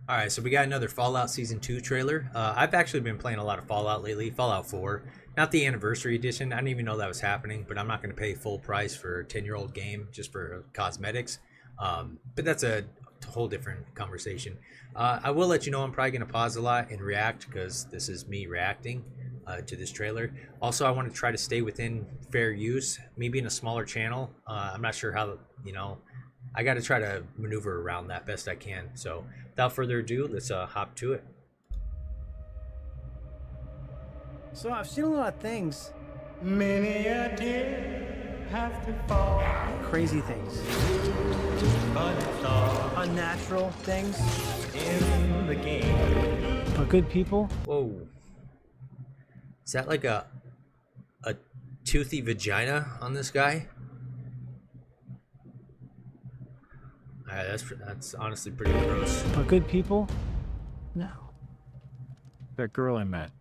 All right, so we got another Fallout Season 2 trailer. I've actually been playing a lot of Fallout lately. Fallout 4, not the anniversary edition. I didn't even know that was happening, but I'm not going to pay full price for a 10-year-old game just for cosmetics. But that's a whole different conversation. I will let you know I'm probably going to pause a lot and react because this is me reacting to this trailer. Also, I want to try to stay within fair use. Me being a smaller channel, I'm not sure how, I got to try to maneuver around that best I can. So without further ado, let's hop to it. So I've seen a lot of things. Many a tear have to fall, Crazy things. but it's all Unnatural things. in the game. But good people. Whoa. Is that like a toothy vagina on this guy? That's honestly pretty gross. But good people. No. That girl I met.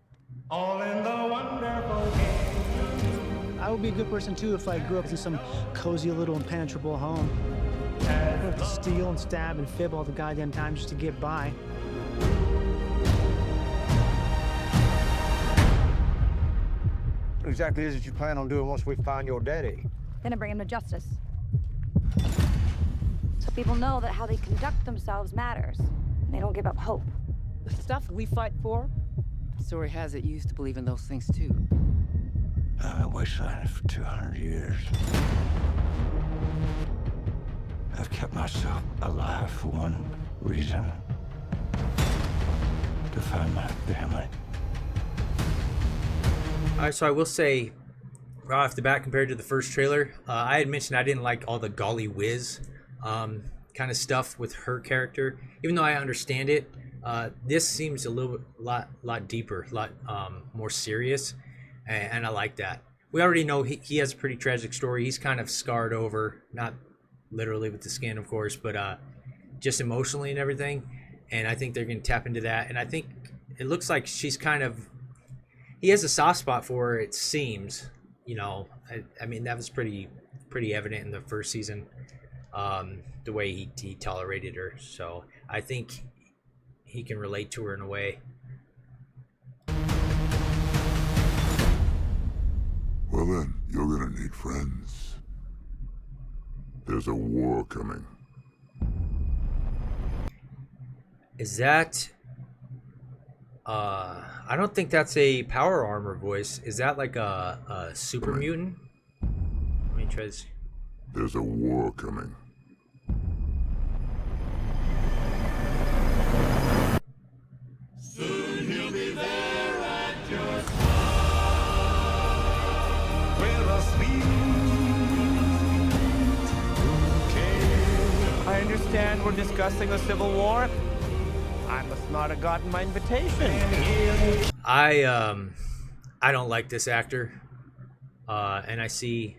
All in the wonderful game. I would be a good person too if I grew up in some cozy little impenetrable home. I have to steal and stab and fib all the goddamn time just to get by. What exactly is it you plan on doing once we find your daddy? Gonna bring him to justice. So people know that how they conduct themselves matters. And they don't give up hope. The stuff we fight for? Story has it you used to believe in those things too. I've been wastelanding for 200 years. I've kept myself alive for one reason. To find my family. All right, so I will say, right off the bat, compared to the first trailer, I had mentioned I didn't like all the golly whiz kind of stuff with her character. Even though I understand it, this seems a lot deeper, a lot more serious, and I like that. We already know he has a pretty tragic story. He's kind of scarred over, not literally with the skin, of course, but just emotionally and everything. And I think they're going to tap into that. And I think it looks like she's kind of, he has a soft spot for her, it seems. I mean, that was pretty evident in the first season, the way he tolerated her. So I think he can relate to her in a way. Well then, you're gonna need friends. There's a war coming. Is that I don't think that's a power armor voice. Is that like a super mutant? Let me try this. There's a war coming. Soon he'll be there at your with a sweet bouquet. I understand we're discussing the Civil War. I must not have gotten my invitation. I don't like this actor, and I see,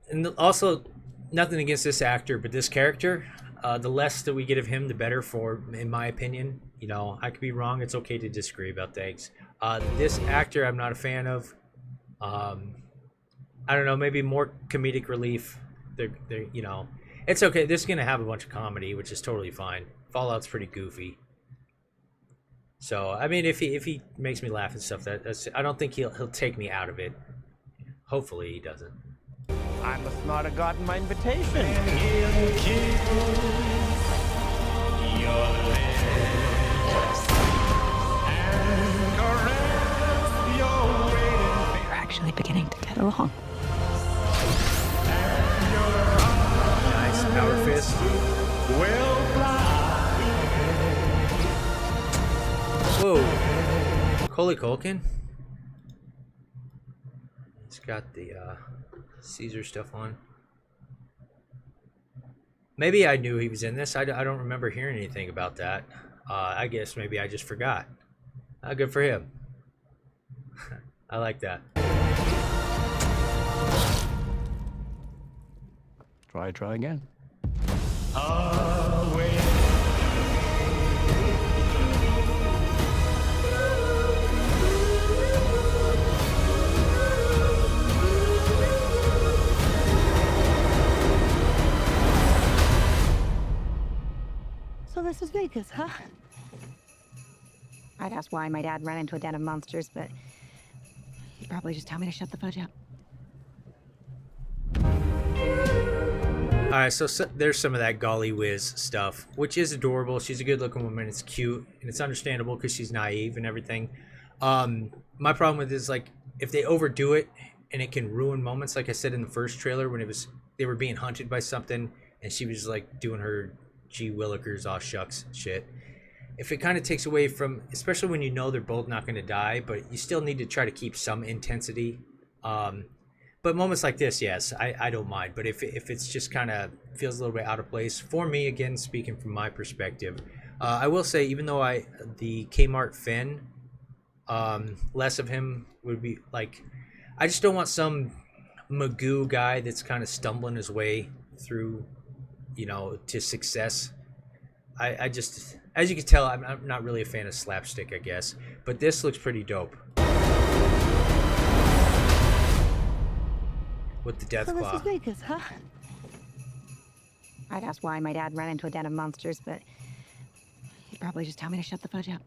and also nothing against this actor, but this character. The less that we get of him, the better, for, in my opinion. I could be wrong. It's okay to disagree about things. This actor, I'm not a fan of. I don't know. Maybe more comedic relief. It's okay. This is gonna have a bunch of comedy, which is totally fine. Fallout's pretty goofy. So I mean, if he makes me laugh and stuff, that's I don't think he'll take me out of it. Hopefully he doesn't. I must not have gotten my invitation. He'll kiss your lips and caress your waiting We're actually beginning to get along. Nice power fist. will fly. Whoa, Macaulay Culkin. He's got the Caesar stuff on. Maybe I knew he was in this. I don't remember hearing anything about that. I guess maybe I just forgot. Good for him. I like that. Try again. Away. this is Vegas, huh? I'd ask why my dad ran into a den of monsters, but he'd probably just tell me to shut the fudge up. Alright, so there's some of that Golly Whiz stuff, which is adorable. She's a good-looking woman. It's cute, and it's understandable because she's naive and everything. My problem with it is, like, if they overdo it, and it can ruin moments, like I said in the first trailer, when they were being hunted by something, and she was, like, doing her G. Willikers, aw shucks shit. If it kind of takes away from, especially when you know they're both not going to die, but you still need to try to keep some intensity. But moments like this, yes, I don't mind. But if it's just kind of feels a little bit out of place for me, again, speaking from my perspective, I will say, even though the Kmart Finn, less of him would be like, I just don't want some Magoo guy that's kind of stumbling his way through, to success. I just, as you can tell, I'm not really a fan of slapstick, I guess. But this looks pretty dope. With the death claw. This is Vegas, huh? I'd ask why my dad ran into a den of monsters, but he'd probably just tell me to shut the fudge up.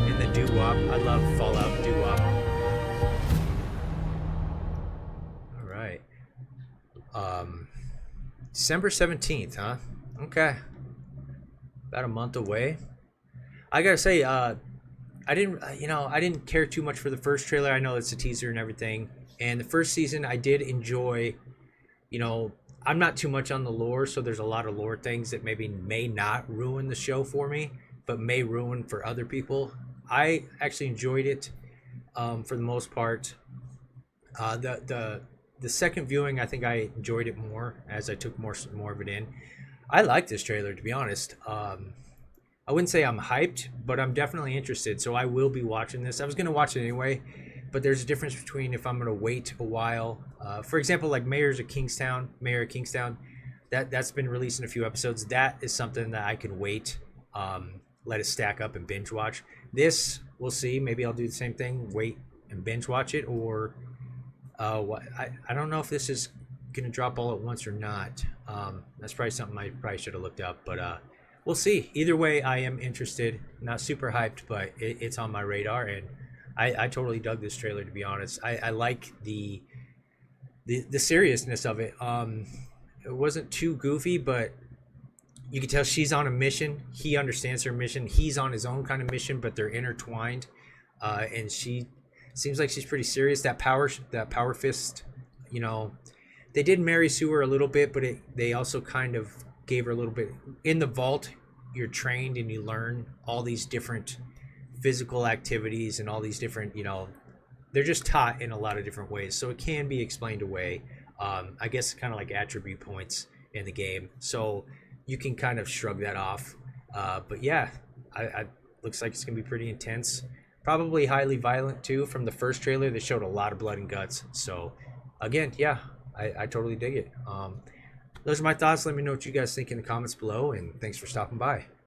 And the doo-wop. I love Fallout doo-wop. Alright. December 17th, huh? Okay. About a month away. I gotta say, I didn't care too much for the first trailer. I know it's a teaser and everything. And the first season, I did enjoy, I'm not too much on the lore, so there's a lot of lore things that may not ruin the show for me, but may ruin for other people. I actually enjoyed it for the most part. The second viewing, I think I enjoyed it more as I took more of it in. I like this trailer, to be honest. I wouldn't say I'm hyped, but I'm definitely interested, so I will be watching this. I was going to watch it anyway, but there's a difference between if I'm going to wait a while. For example, like Mayor of Kingstown, that's been released in a few episodes. That is something that I can wait, let it stack up and binge watch. This, we'll see. Maybe I'll do the same thing, wait and binge watch it, or I don't know if this is going to drop all at once or not. That's probably something I probably should have looked up, but we'll see. Either way, I am interested. Not super hyped, but it's on my radar, and I totally dug this trailer, to be honest. I like the seriousness of it. It wasn't too goofy, but you can tell she's on a mission. He understands her mission. He's on his own kind of mission, but they're intertwined. And she seems like she's pretty serious. That power fist, they did Mary Sue her a little bit, but they also kind of gave her a little bit. In the vault, you're trained and you learn all these different physical activities and all these different, they're just taught in a lot of different ways, so it can be explained away. I guess kind of like attribute points in the game, so you can kind of shrug that off. But yeah, I looks like it's gonna be pretty intense, probably highly violent too. From the first trailer, they showed a lot of blood and guts, so again, yeah, I totally dig it. Those are my thoughts. Let me know what you guys think in the comments below, and thanks for stopping by.